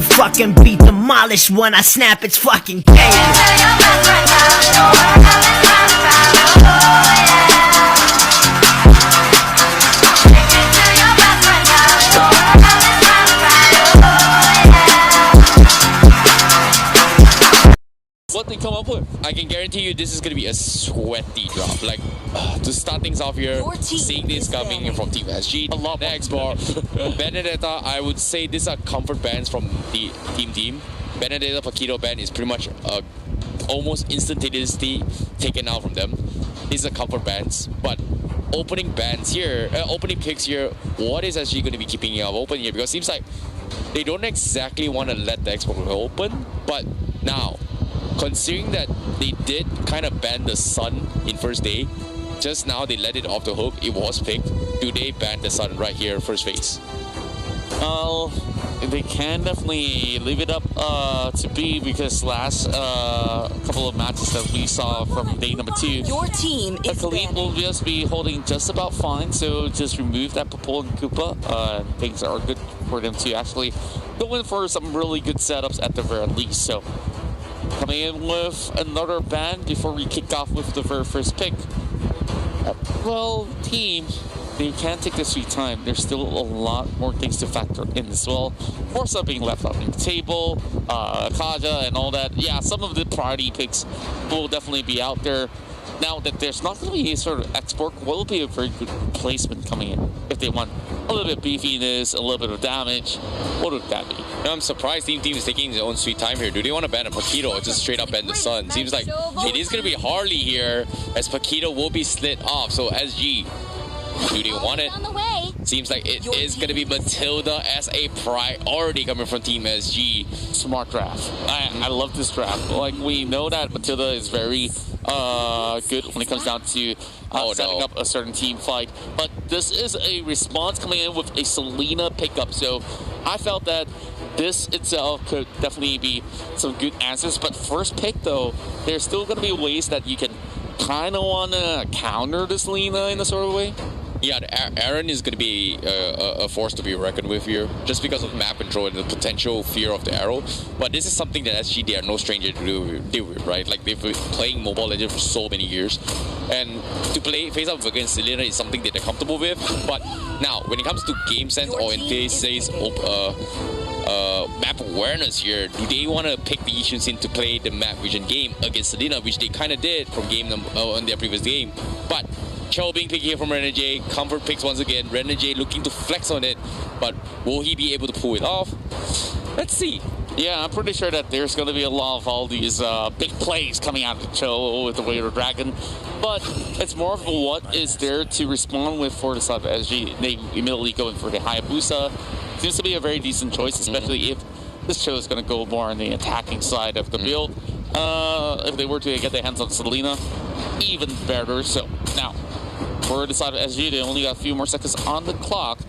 fucking be demolished when I snap its fucking chaos. What they come up with, I can guarantee you this is going to be a sweaty drop. Like, to start things off here, seeing this coming from Team SG. A lot next for Benedetta, I would say these are comfort bans from the team. Benedetta Paquito ban is pretty much almost instantaneously taken out from them. These are comfort bans, but opening bans here, opening picks here, what is SG going to be keeping it open here? Because it seems like they don't exactly want to let the Xbox open, but now, considering that they did kind of ban the Sun in first day, just now they let it off the hook, it was picked. Do they ban the Sun right here first phase? They can definitely leave it up to B, because last couple of matches that we saw from day number 2, your team is Khalid will just be holding just about fine, so just remove that Popol and Koopa. Things are good for them to actually go in for some really good setups at the very least. So coming in with another ban before we kick off with the very first pick. Well, team, they can't take this sweet time. There's still a lot more things to factor in as well. Forza being left out on the table, Kaja and all that. Yeah, some of the priority picks will definitely be out there. Now that there's not going to be a sort of export, what will be a very good replacement coming in if they want a little bit of beefiness, a little bit of damage? What would that be? I'm surprised Team is taking their own sweet time here. Do they want to ban a Paquito or just straight up ban the Sun? Seems like it is going to be Harley here, as Paquito will be slid off. So SG, do they want it? Seems like it is going to be Matilda as a priority coming from Team SG. Smart draft. I love this draft. Like, we know that Matilda is very good when it comes down to setting up a certain team fight, but this is a response coming in with a Selena pickup. So I felt that this itself could definitely be some good answers, but first pick though, there's still going to be ways that you can kind of want to counter the Selena in a sort of way. Yeah, Aaron is going to be a force to be reckoned with here, just because of map control and the potential fear of the arrow. But this is something that SG, they are no stranger to deal with, right? Like, they've been playing Mobile Legends for so many years, and to face up against Selena is something that they're comfortable with. But now, when it comes to game sense or in today's map awareness here, do they want to pick the Yixun Sin to play the map vision game against Selena, which they kind of did from game in their previous game? But Cho being picked here from Renegade, comfort picks once again. Renegade looking to flex on it, but will he be able to pull it off? Let's see. Yeah, I'm pretty sure that there's going to be a lot of all these big plays coming out of Cho with the Warrior Dragon, but it's more of what is there to respond with for the side of SG. They immediately go in for the Hayabusa. Seems to be a very decent choice, especially if this Cho is going to go more on the attacking side of the build. If they were to get their hands on Selena, even better. So now, for the side of SG, they only got a few more seconds on the clock.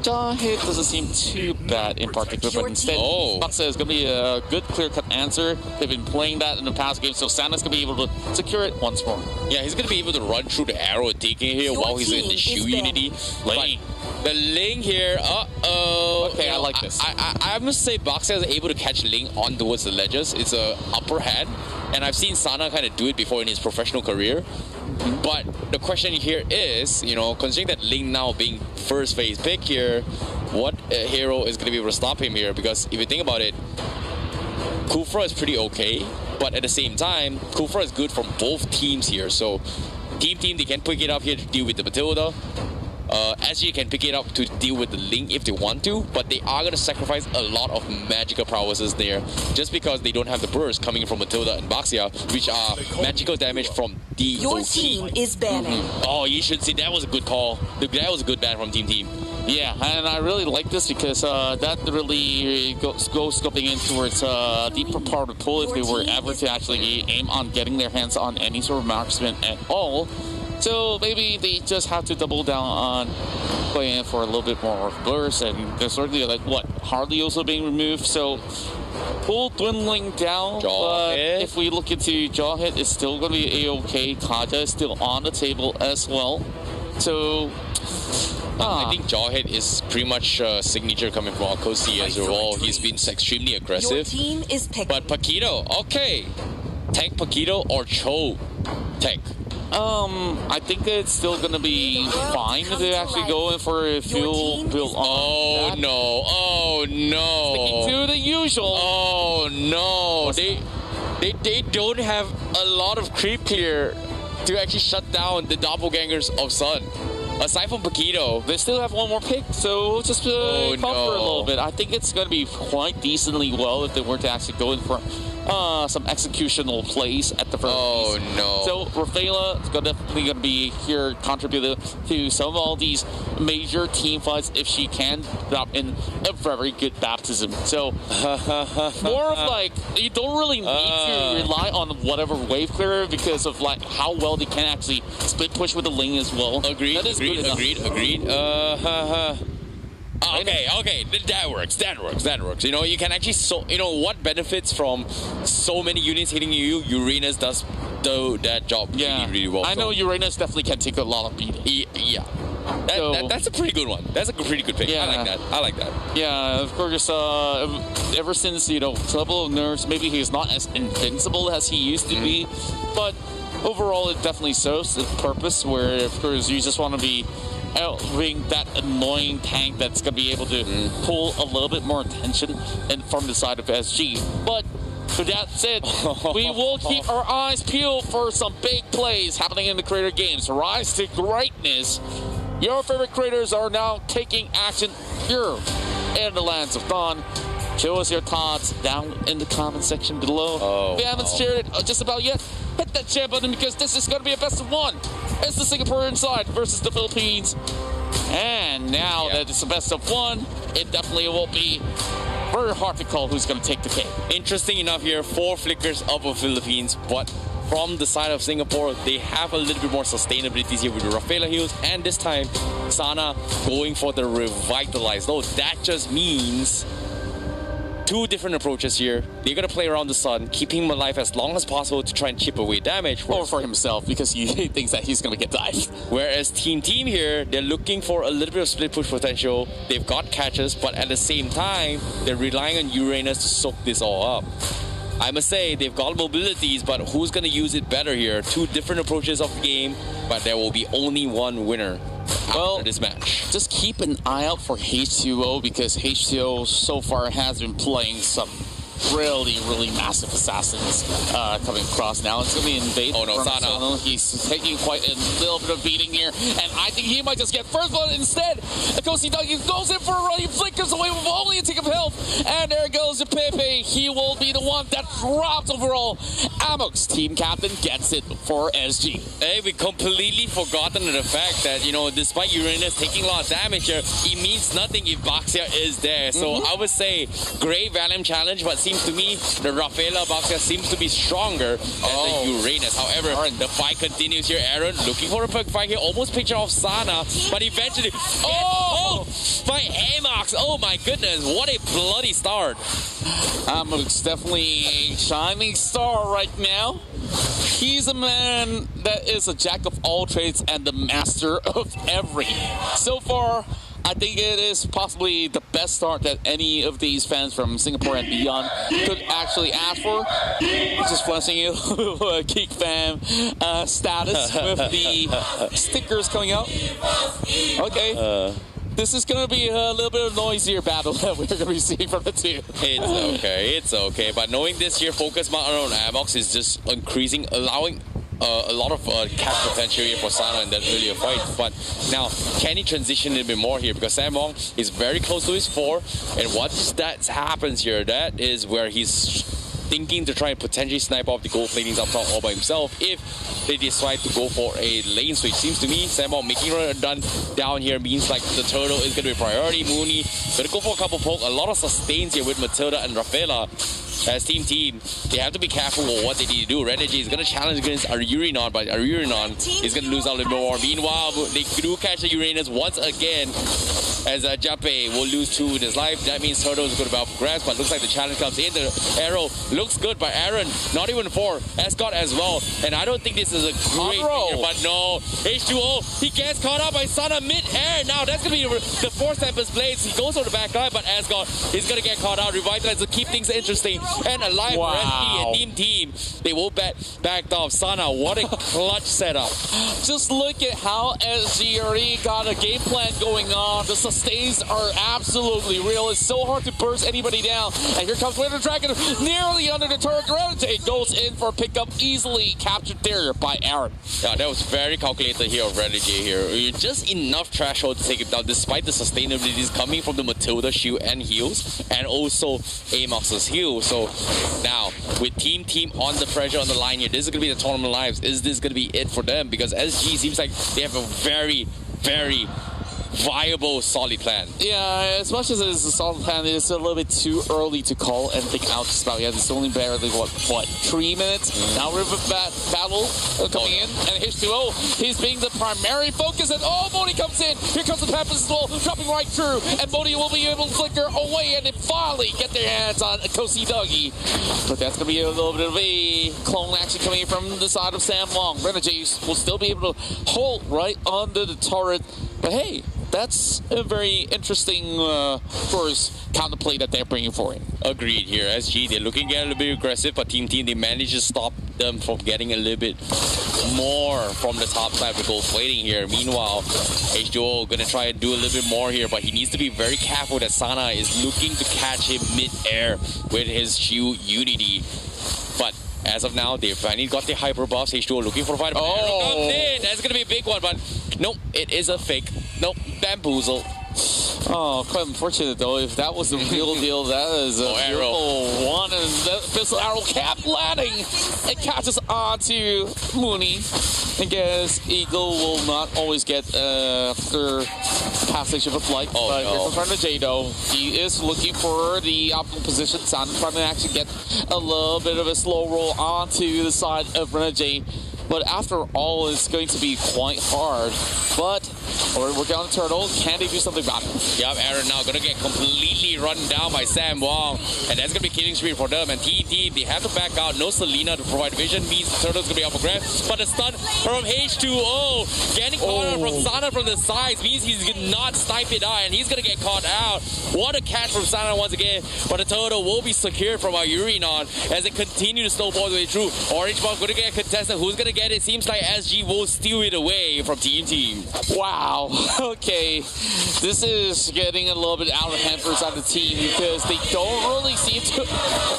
Jaw hit doesn't seem too bad in particular, but instead, Baksa is going to be a good clear-cut answer. They've been playing that in the past game, so Santa's going to be able to secure it once more. Yeah, he's going to be able to run through the arrow and take it here while he's in the Shu Unity. Ling. The Ling here, Okay, I like this. I must say Baksa is able to catch Ling on towards the ledges. It's a upper hand, and I've seen Sana kind of do it before in his professional career. But the question here is, you know, considering that Ling now being first phase pick here, what hero is going to be able to stop him here? Because if you think about it, Kufra is pretty okay, but at the same time, Kufra is good from both teams here. So team, they can pick it up here to deal with the Matilda. SG can pick it up to deal with the Ling if they want to, but they are going to sacrifice a lot of magical prowesses there just because they don't have the burst coming from Matilda and Baxia, which are magical damage from DOT. Your team is banning. Oh, you should see, that was a good call. That was a good ban from Team. Yeah, and I really like this because that really goes scoping in towards deeper part of the pool if they were ever to actually aim on getting their hands on any sort of marksman at all. So maybe they just have to double down on playing for a little bit more burst, and there's certainly like Harley also being removed. So pool dwindling down, but if we look into Jaw Hit, it's still going to be a-okay. Kaja is still on the table as well. So I think Jawhead is pretty much a signature coming from Akosi as well. He's been extremely Your aggressive. team is picking. But Paquito, okay. Tank Paquito or Cho tank? I think it's still gonna be fine if they actually go in for a fuel build on. Oh that. no! Oh no! Sticking to the usual. Oh no! They don't have a lot of creep here to actually shut down the doppelgangers of Sun. Aside from Paquito, They still have one more pick, so we'll just Oh, cover a no. little bit. I think it's going to be quite decently well if they were to actually go in for some executional plays at the very Oh, least. no. So Rafaela is definitely going to be here contributing to some of all these major team fights if she can drop in a very good baptism. So more of like, you don't really need to rely on whatever wave clearer because of like how well they can actually split push with the lane as well. agreed, That is good enough. agreed. Okay, that works. You know, you can actually what benefits from so many units hitting you? Uranus does that job Yeah, really well. I know Uranus definitely can take a lot of beating. Yeah. So- That's a pretty good one. That's a pretty good pick. Yeah. I like that. Yeah, of course. Ever since Trouble of Nerves, maybe he's not as invincible as he used to be, but overall, it definitely serves the purpose. Where of course you just want to be being that annoying tank that's going to be able to pull a little bit more attention and from the side of SG. But with that said, we will keep our eyes peeled for some big plays happening in the creator games. Rise to greatness. Your favorite creators are now taking action here in the Lands of Dawn. Show us your thoughts down in the comment section below. Oh, if you haven't shared it just about yet, hit that share button because this is going to be a best of one. It's the Singaporean side versus the Philippines. And now that it's a best of one, it definitely will be very hard to call who's going to take the cake. Interesting enough here, 4 flickers of the Philippines, but from the side of Singapore, they have a little bit more sustainability here with the Rafaela heals, and this time, Sana going for the Revitalize. Though that just means 2 different approaches here. They're going to play around the Sun, keeping him alive as long as possible to try and chip away damage. Or for himself, because he thinks that he's going to get dived. Whereas Team here, they're looking for a little bit of split push potential. They've got catches, but at the same time, they're relying on Uranus to soak this all up. I must say, they've got mobilities, but who's going to use it better here? 2 different approaches of the game, but there will be only one winner after this match. Just keep an eye out for H2O because H2O so far has been playing some really massive assassins coming across now. It's going to be Invade. Oh no, Sana. He's taking quite a little bit of beating here, and I think he might just get first blood instead. Akosi Duggy goes in for a run, he flickers away with only a tick of health, and there goes the Pepe. He will be the one that drops overall. Amok's team captain gets it for SG. Hey, we completely forgotten the fact that, despite Uranus taking a lot of damage here, it means nothing if Baxia is there. So I would say, great Valium challenge, but seems to me the Rafaela Baxia seems to be stronger than the Uranus. However, the fight continues here. Aaron looking for a quick fight here, almost picture off Sana, but eventually, by Amox. Oh my goodness, what a bloody start. Amok's definitely a shining star right now. He's a man that is a jack of all trades and the master of every. So far, I think it is possibly the best start that any of these fans from Singapore and beyond could actually ask for. Just flashing you Geek Fam status with the stickers coming out. Okay. This is going to be a little bit of noisier battle that we're going to be seeing from the 2. It's okay. But knowing this here, focus on Amox is just increasing, allowing a lot of catch potential here for Sana in that earlier fight. But now, can he transition a little bit more here? Because Samong is very close to his 4. And once that happens here, that is where he's thinking to try and potentially snipe off the gold platings up top all by himself if they decide to go for a lane switch. Seems to me, Samong making a run down here means like the turtle is going to be a priority. Mooney going to go for a couple poke. A lot of sustains here with Matilda and Rafaela. As team, they have to be careful with what they need to do. Renergy is going to challenge against Arurinon, but Arurinon is going to lose out a little more. Meanwhile, they do catch the Uranus once again. as Jape will lose 2 in his life. That means Turtle is going to be progress, but looks like the challenge comes in. The arrow looks good by Aaron, not even for Escort as well. And I don't think this is a great figure, but no. H2O, he gets caught up by Sana mid-air. Now that's going to be the 4 Tempest Blades. He goes on the back line, but Escort is going to get caught out. Revitalize to keep things interesting and alive for SG and Team. They will backed off. Sana, what a clutch setup. Just look at how SG already got a game plan going on. The sustains are absolutely real. It's so hard to burst anybody down. And here comes Winter Dragon, nearly under the turret. Renegade goes in for a pickup, easily captured there by Aaron. Yeah, that was very calculated here of Renegade here. Just enough threshold to take it down, despite the sustainabilities coming from the Matilda shield and heals, and also Amox's heal. So now, with Team on the pressure on the line here, this is going to be the tournament lives. Is this going to be it for them? Because SG seems like they have a very, very viable, solid plan. Yeah, as much as it is a solid plan, it is a little bit too early to call anything out just about yet. It's only barely, what 3 minutes? Now River Battle coming in, and H2O, he's being the primary focus, and Modi comes in. Here comes the Peppers as well, dropping right through, and Modi will be able to flicker away, and then finally get their hands on Kosi Dougie. But that's going to be a little bit of a clone action coming in from the side of Sam Long. Renegades will still be able to hold right under the turret, but hey, that's a very interesting, counterplay that they're bringing for it. Agreed here. SG, they're looking to get a little bit aggressive, but Team, they managed to stop them from getting a little bit more from the top side of gold plating here. Meanwhile, H2O gonna try and do a little bit more here, but he needs to be very careful that Sana is looking to catch him mid-air with his shield Unity. But as of now, they've finally got the hyper buffs. H2O looking for a fight. Arrow comes in. That's gonna be a big one, but nope, it is a fake. Nope, bamboozle. Oh, quite unfortunate though. If that was the real deal, that is a beautiful one, and that pistol arrow kept landing. It catches onto Mooney. I guess Eagle will not always get after passage of a flight. But here comes Renegade though. He is looking for the optimal position. Sana trying to actually get a little bit of a slow roll onto the side of Renegade. But after all, it's going to be quite hard. But we're working on the turtle. Can they do something about it? Yep, Aaron now going to get completely run down by Sam Wong. And that's going to be killing spree for them. And TNT, they have to back out. No Selena to provide vision. Means the turtle's going to be up for grabs. But the stun from H2O. Getting caught out from Sana from the sides means he's not snipe it out. And he's going to get caught out. What a catch from Sana once again. But the turtle will be secured from our Urinon as they continue to snowball the way through. Orange Ball going to get contested. Who's going to get it? Seems like SG will steal it away from TNT. Wow. Okay. This is getting a little bit out of hand for inside the team because they don't really seem to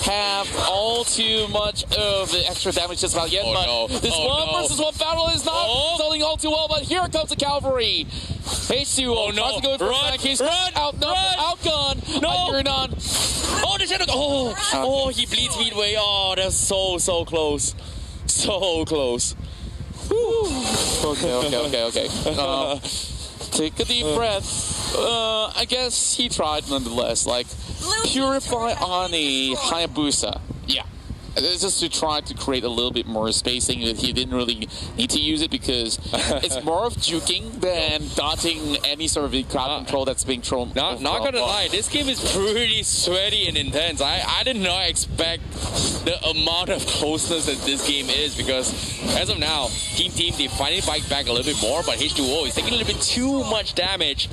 have all too much of the extra damage just about yet. This versus one battle is not selling all too well, but here comes the cavalry. H2O tries to go for a case. Outgun. No. Oh, the shadow. Oh, he bleeds midway. Oh, that's so close. So close. Okay. Take a deep breath. I guess he tried nonetheless. Like, purify on a Hayabusa. Yeah. It's just to try to create a little bit more spacing. He didn't really need to use it because it's more of juking than dodging any sort of crowd control that's being thrown. Not gonna lie, this game is pretty sweaty and intense. I did not expect the amount of closeness that this game is because as of now, Team, they finally bite back a little bit more, but H2O is taking a little bit too much damage.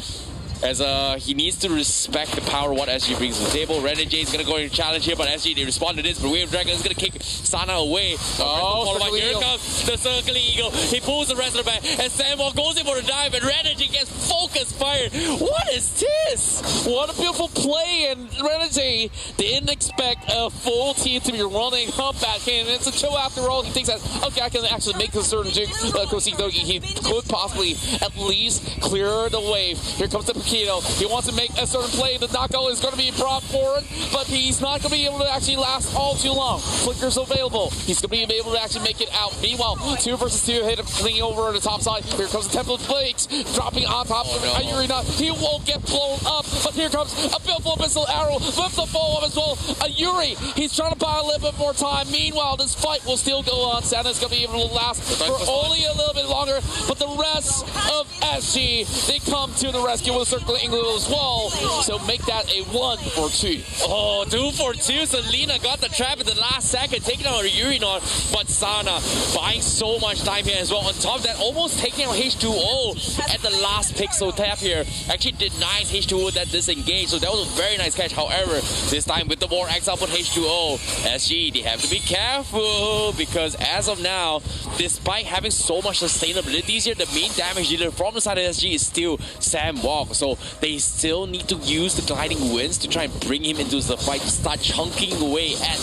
As he needs to respect the power of what SG brings to the table. Renegade is going to go and challenge here, but SG, they respond to this. But Wave Dragon is going to kick Sana away. Here comes the Circle Eagle. He pulls the rest of the back, and Samwell goes in for the dive, and Renegade gets focus fired. What is this? What a beautiful play, and Renegade didn't expect a full team to be running up at him. It's a chill after all. He thinks that, okay, I can actually make a certain juke. Kosi Dougie, he could possibly at least clear the wave. Here comes the He wants to make a certain play. The knockout is going to be brought forward, but he's not going to be able to actually last all too long. Flicker's available. He's going to be able to actually make it out. Meanwhile, 2 versus 2 hit him clean over on the top side. Here comes the Temple of Flakes dropping on top of Ayurina. He won't get blown up, but here comes a Billful Missile Arrow with the follow-up as well. Yuri, he's trying to buy a little bit more time. Meanwhile, this fight will still go on. Santa's going to be able to last for only a little bit longer, but the rest of SG, they come to the rescue with a circling as well. So make that a 1 for 2. Oh, 2 for 2. Selena got the trap at the last second, taking out her Urinon. But Sana buying so much time here as well. On top of that, almost taking out H2O at the last pixel tap here. Actually denies H2O that disengage. So that was a very nice catch. However, this time with the more X output H2O, SG, they have to be careful because as of now, despite having so much sustainability here, the main damage dealer from the side of SG is still Sam Walk. So they still need to use the gliding winds to try and bring him into the fight, to start chunking away at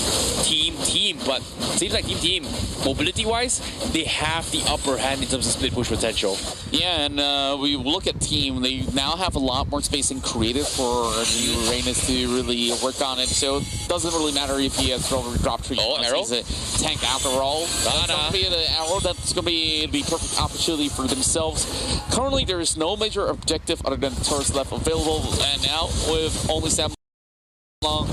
Team. But seems like Team, mobility-wise, they have the upper hand in terms of split push potential. Yeah, and we look at Team. They now have a lot more space in creative for Uranus to really work on it. So it doesn't really matter if he has thrown drop tree. Oh, arrow. He's a tank after all. That's going to be the arrow. That's going to be the perfect opportunity for themselves. Currently, there is no major objective other than the turrets left available. And now with only Sam Long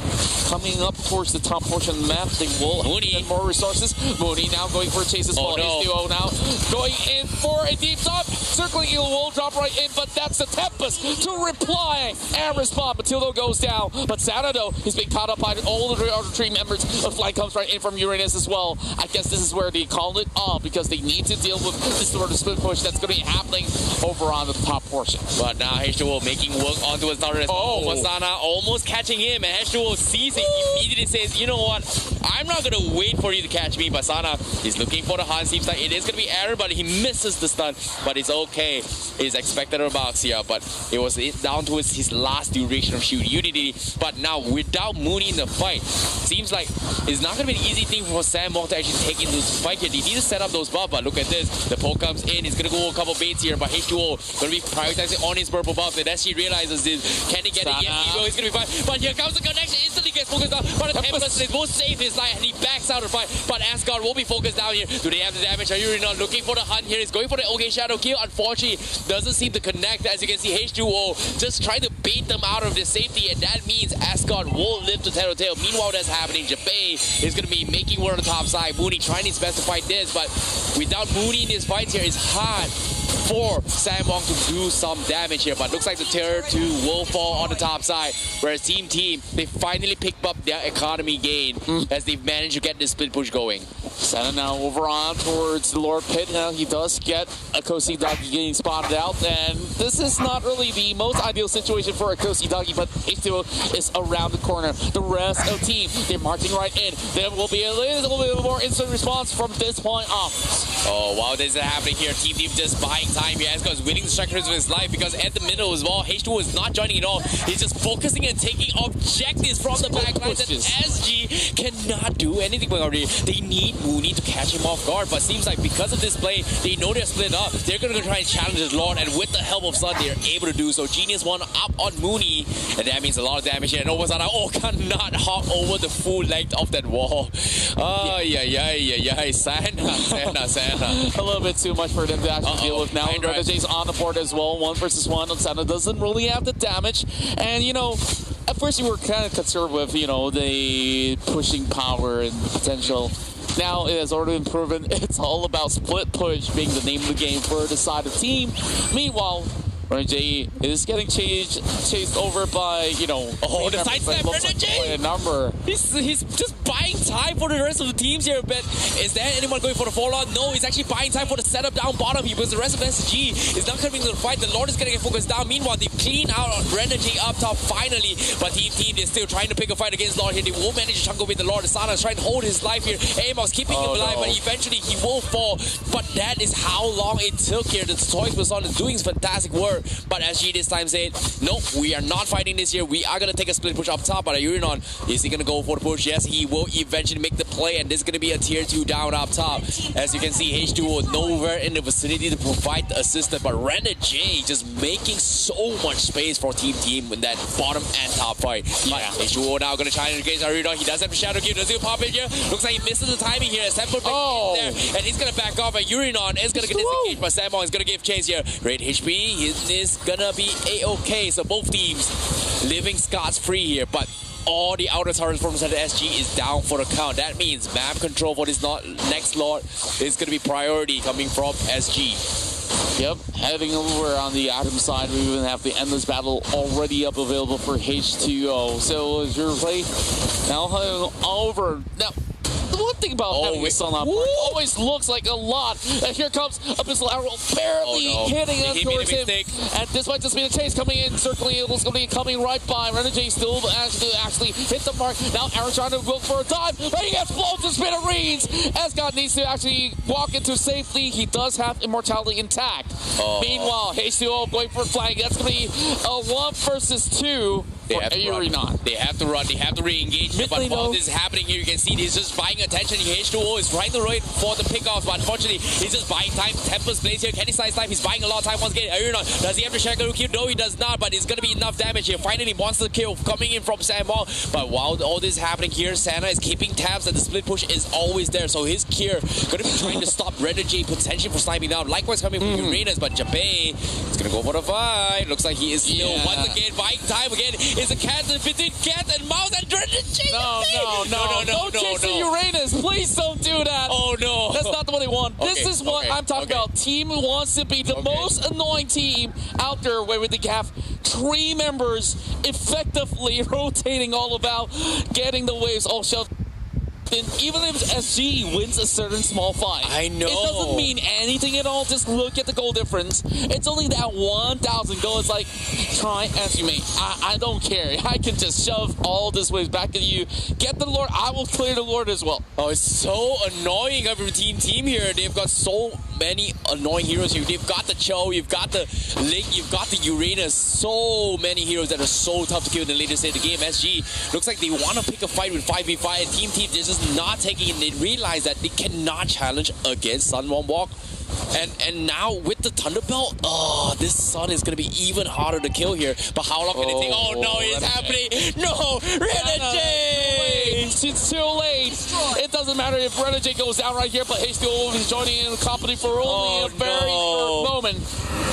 coming up towards the top portion of the map, they will get more resources. Mooney now going for a chase as well. No. H2O now going in for a deep top. Circling Eel will drop right in, but that's the Tempest to reply and respond. Matildo goes down, but Sanado is being caught up by all the other three members. The flight comes right in from Uranus as well. I guess this is where they call it off because they need to deal with this sort of split push that's going to be happening over on the top portion. But now H2O making work onto his starter. Masana almost catching him, and H2O sees it, immediately says, you know what, I'm not going to wait for you to catch me. Masana is looking for the hunt. Seems like it is going to be error, but he misses the stun. But it's okay. It's expected remarks here, but it was down to his last duration of shoot Unity. But now without Mooney in the fight, seems like it's not going to be an easy thing for Sam Wong to actually take into this fight here. They need to set up those buffs, but look at this. The poke comes in. He's going to go a couple baits here, but H2O going to be prioritizing on his purple buff. And as he realizes this, can he get it? Yes, he will. He's going to be fine. But here comes the connection. Instantly gets focused down. But the Tempest will save his life, and he backs out of the fight. But Asgard will be focused down here. Do they have the damage? Are you not looking for the hunt here? He's going for the OK Shadow kill. Unfortunately, doesn't seem to connect. As you can see, H2O just trying to bait them out of their safety, and that means Asgard will live to Tattletale. Meanwhile, that's happening. Jabe is going to be making war on the top side. Mooney trying his best to fight this, but without Mooney in his fights here, it's hard for Sam Wong to do some damage here. But looks like the tier 2 will fall on the top side, whereas Team, they finally picked up their economy gain as they've managed to get this split push going. Santa now over on towards the Lord Pit. Now he does get a Kosi Doggy getting spotted out, and this is not really the most ideal situation for a Kosi Doggy, but H2O is around the corner. The rest of the team, they're marching right in. There will be a little bit more instant response from this point on. Oh, wow, this is happening here. Team just buying time here. Asgard is winning the strikers of his life because at the middle as well, H2O is not joining at all. He's just focusing and taking objectives from the back line that SG cannot do anything about it. They need Mooney to catch him off guard, but seems like because of this play, they know they're split up. They're going to try and challenge the Lord, and with the help of Sun, they're able to do so. Genius 1 up on Mooney, and that means a lot of damage here. And Obasada, cannot hop over the full length of that wall. Oh, yeah. Santa. A little bit too much for them to actually deal with now. Revege's on the board as well. 1 versus 1. Santa doesn't really have the damage, and you know, at first you were kind of concerned with, you know, the pushing power and potential. Now it has already been proven it's all about split push being the name of the game for the side of the team. Meanwhile, Renegade is getting chased over by, you know, the side step, Renegade! Number. He's just buying time for the rest of the teams here, but is there anyone going for the fallout? No, he's actually buying time for the setup down bottom here because the rest of SG is not coming to the fight. The Lord is going to get focused down. Meanwhile, they clean out on Renegade up top finally, but Team is still trying to pick a fight against Lord here. They won't manage to chunk away the Lord. Asana is trying to hold his life here. Amos keeping him alive, but eventually he will fall. But that is how long it took here. The Toys Person is doing fantastic work. But SG this time said, nope, we are not fighting this here. We are going to take a split push up top. But Urinon, is he going to go for the push? Yes, he will eventually make the play. And this is going to be a tier 2 down up top. As you can see, H2O nowhere in the vicinity to provide the assistance. But Renegade just making so much space for Team in that bottom and top fight. Yeah. But H2O now going to try and engage Urinon. He does have a shadow kill. Does he pop in here? Looks like he misses the timing here. Sampo there. And he's going to back off. And Urinon is going to get disengaged. But Sampo is going to give chase here. Great HP. He is gonna be a-okay. So both teams living scot-free here, but all the outer turrets from the SG is down for the count. That means map control for this next Lord is gonna be priority coming from SG. Yep, heading over on the Atom side, we even have the Endless Battle already up available for H2O. So as your play now heading over. Now, the one thing about having a Sun Up always looks like a lot. And here comes Abyssal Arrow barely hitting up towards him. And this might just be the chase coming in, circling. It was going to be coming right by. Renegade still actually hit the mark. Now Aaron trying to look for a dive, but he gets blown to smithereens. Escott needs to actually walk into safely. He does have immortality intact. Meanwhile, H2O going for a flank. That's going to be a 1 versus 2. They have to run. They have to run. They have to re-engage. But while this is happening here, you can see he's just buying attention. H2O is right the right for the pickoff, but unfortunately, he's just buying time. Tempest plays here. Can he size time? He's buying a lot of time once again. Does he have to Shackle kill? No, he does not, but it's going to be enough damage here. Finally, monster kill coming in from Samwong. But while all this is happening here, Santa is keeping tabs and the split push is always there. So his Kier going to be trying to stop Renegade potentially for sniping down. Likewise coming from Uranus, but Jabe is going to go for the fight. Looks like he is still once again buying time again. Is a cat between cat and mouse and Renegade. No. Don't chase the Uranus. Please don't do that. Oh no. That's not what they want. This is what I'm talking about. Team wants to be the most annoying team out there where they have 3 members effectively rotating all about, getting the waves all shoved. Even if SG wins a certain small fight, I know. it doesn't mean anything at all. Just look at the goal difference. It's only that 1,000 goal. It's like, try as you may. I don't care. I can just shove all this waves back at you. Get the Lord. I will clear the Lord as well. Oh, it's so annoying of your team here. They've got so many annoying heroes here. They've got the Cho, you've got the Link, you've got the Uranus. So many heroes that are so tough to kill in the later stage of the game. SG looks like they want to pick a fight with 5v5, and Team they're just not taking it. They realize that they cannot challenge against Sun Wukong. And now with the Thunderbelt, this Sun is going to be even harder to kill here. But how long can it take? Oh no, it's happening. No, Renegade! It's too late. It doesn't matter if Renegade goes down right here, but H2O is joining in the company for only a very short moment.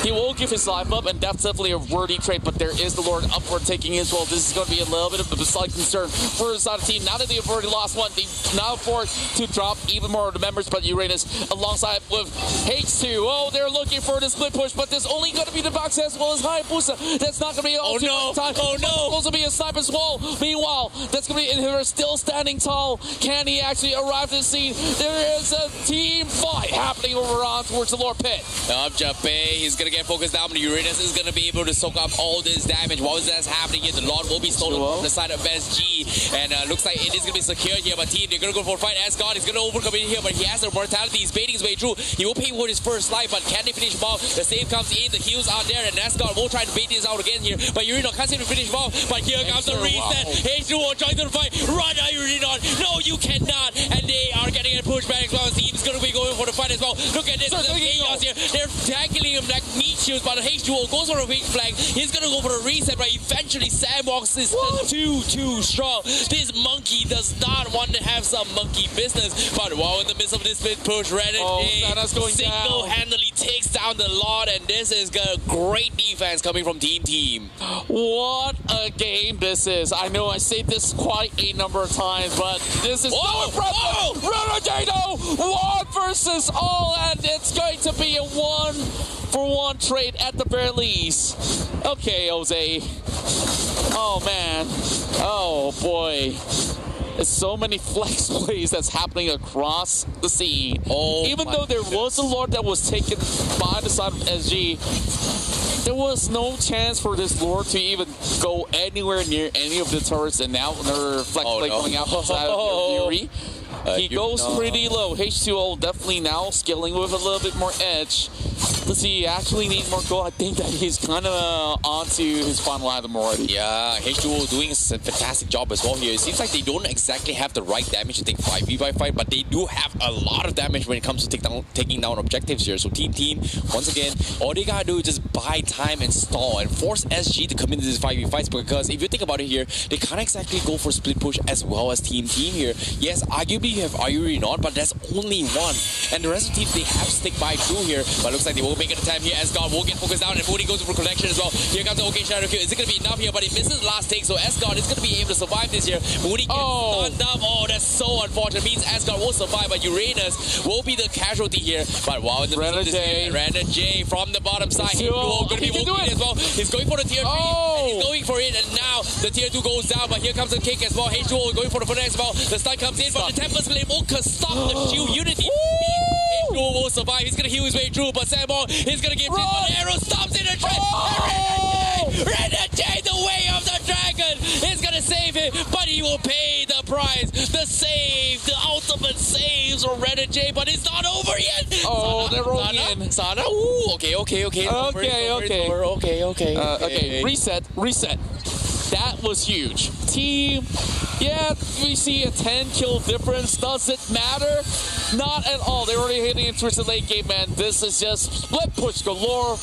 He will give his life up, and that's definitely a worthy trait, but there is the Lord up for taking as well. This is going to be a little bit of a slight concern for his side of the team. Now that they've already lost one, they're now forced to drop even more of the members, but Uranus alongside with H2. Oh, they're looking for the split push, but there's only going to be the box as well as Hayabusa. That's not going to be all time. Oh no! It's supposed to be a sniper's wall. Meanwhile, that's going to be Inhibitor still standing tall. Can he actually arrive to the scene? There is a team fight happening over on towards the Lord Pit. Jabe, he's going to get focused down, but Uranus is going to be able to soak up all this damage. While that's happening here, the Lord will be stolen from the side of SG, and looks like it is going to be secure here, but team, they're going to go for a fight. Asgard is going to overcome in here, but he has the mortality. He's baiting his way through. He will pay for his first life, but can they finish him off? The save comes in, the heals are there, and Asgard will try to bait this out again here, but Urinon can't seem to finish him off, but here comes the reset. H2O trying to fight. Run, Urinon. No, you cannot, and they are getting a pushback as well. Team's going to be going for the fight as well. Look at this, the chaos here. They're tackling him like meat shields, but H2O goes for a weak flank. He's going to go for a reset, but eventually Sandbox is too strong. This monkey does not want to have some monkey business, but while in the midst of this split push, Renegade single-handedly takes down the Lord, and this is a great defense coming from Team. What a game this is. I know I say this quite a number of times, but this is so impressive. Renegade 1 versus all, and it's going to be a 1-for-1 trade at the very least. Okay, Jose. Oh, man. Oh, boy. There's so many flex plays that's happening across the scene. Even though there was a Lord that was taken by the side of SG, there was no chance for this Lord to even go anywhere near any of the turrets, and now another flex play coming out from the side of Fury. He goes pretty low. H2O definitely now scaling with a little bit more edge. Does he actually need more gold? I think that he's kind of onto his final item already. Yeah, H2O doing a fantastic job as well here. It seems like they don't exactly have the right damage to take 5v5, but they do have a lot of damage when it comes to taking down objectives here. So Team, once again, all they gotta do is just buy time and stall and force SG to come into these 5v5s, because if you think about it here, they can't exactly go for split push as well as Team here. Yes, arguably you have Ayuri not, but that's only one. And the rest of the teams, they have stick by through here, but it looks like they will make an attempt here. Escort will get focused down, and Mooney goes for collection as well. Here comes the OK Shadow Kill. Is it going to be enough here? But it misses the last take, so Escort is going to be able to survive this here. Mooney gets stunned up. Oh, that's so unfortunate. It means Escort will survive, but Uranus will be the casualty here. But wow, in the middle of this here, Random J from the bottom side. He's going to be working as well. He's going for the tier 3, and he's going for it, and now the tier 2 goes down, but here comes the kick as well. H2O going for the footer as well. The stun comes in, but the Tempest Flame will stop the shield unity. H2O will survive. He's going to heal his way through, but Sammo is going to give him an arrow, stops in the trap. Random J, the way of the dragon, is going to save him, but he will pay the price. The save, the ultimate saves for Random J, but it's not over yet. Oh, they're rolling in. Sana, ooh, okay. Okay, reset. That was huge. Team, yeah, we see a 10 kill difference. Does it matter? Not at all. They're already hitting into the late game, man. This is just split push galore.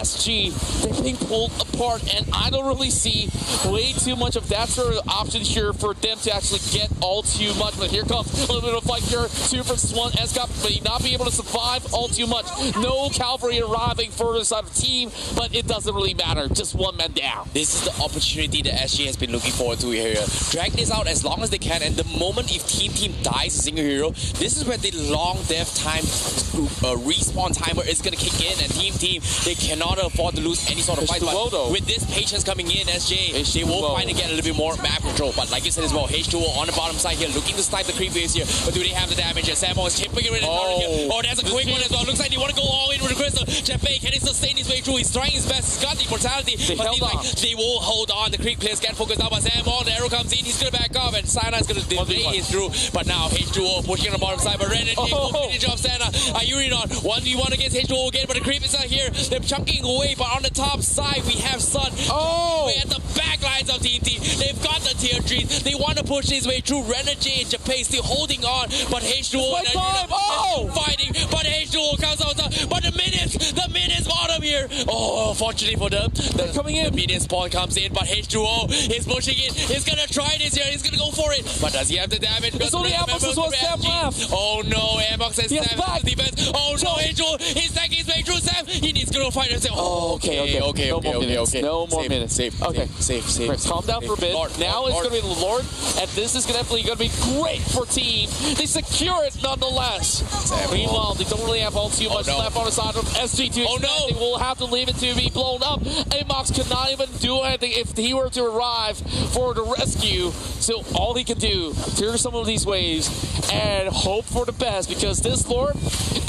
SG, they're being pulled apart, and I don't really see way too much of that sort of option here for them to actually get all too much. But here comes a little bit of fight here. 2 versus 1. Escop may not be able to survive all too much. No cavalry arriving for the side of the team, but it doesn't really matter. Just 1 man down. This is the opportunity that SG has been looking forward to here. Drag this out as long as they can, and the moment if Team dies a single hero, this is where the long death time respawn timer is going to kick in, and Team, they cannot afford to lose any sort of fight. But with this patience coming in, SJ, they will finally get a little bit more map control. But like you said as well, H2O on the bottom side here, looking to snipe the creep base here, but do they have the damage? Sammo is chipping it in here. Oh, there's a quick one as well. Looks like they want to go all in with the crystal. Jefe, can he sustain his way through? He's trying his best. He's got the immortality, but seems like they will hold on. The creep players get focused out by Sammo. The arrow comes in. He's going to back off, and Sana is going to delay his through. But now H2O pushing on the bottom side, but Ren and J will finish off Sana. Urinon 1v1 against H2O again, but the creep is out here. They're chunking away, but on the top side we have Sun. Away at the back lines of Team. They've got the tier 3s. They want to push his way through. Ren and J and Japan still holding on, but H2O and fighting, but H2O comes out. But the minions bottom here. Oh, fortunately for them, they're coming in. The minion spawn comes in, but H2O is pushing it. He's gonna try this here. He's gonna go for it. But does he have the damage? It's only Amox as well. Sam left. Oh no, Amox has Sam defense. Oh no, H2O. He's taking his way through Sam. He needs to go fight himself. Oh, okay. No more minutes. Safe. Okay. Safe. Calm down for a bit. Now it's gonna be the Lord, and this is definitely gonna be great for Team. They secure it nonetheless. Meanwhile, they don't really have all too much left on the side of SG2. They will have to leave it to be blown up. Amox cannot even do anything if he were to arrive for the rescue. So all he can do, clear some of these waves and hope for the best, because this Lord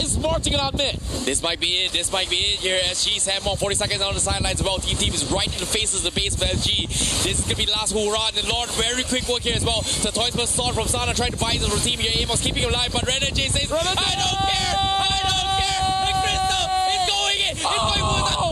is marching on mid. This might be it here. SG's have more 40 seconds on the sidelines. Well, Team is right in the faces of the base of SG. This is going to be the last hoorah. And the Lord, very quick work here as well. The Toys Burst Sword from Sana trying to buy this from Team here. Amos keeping him alive, but Ren and J says, I don't care. The crystal is going in. It's going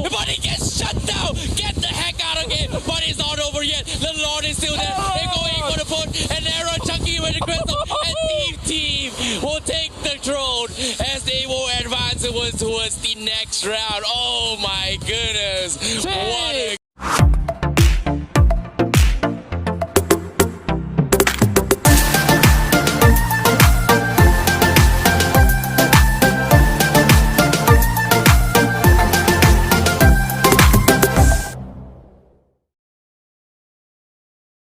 for but he gets shut down. Get the heck out of here. But it's not over yet. The Lord is still there. They're going for the push. And arrow chunking with the crystal. And Team will take the throne as they will advance towards the next round. Oh my goodness. What a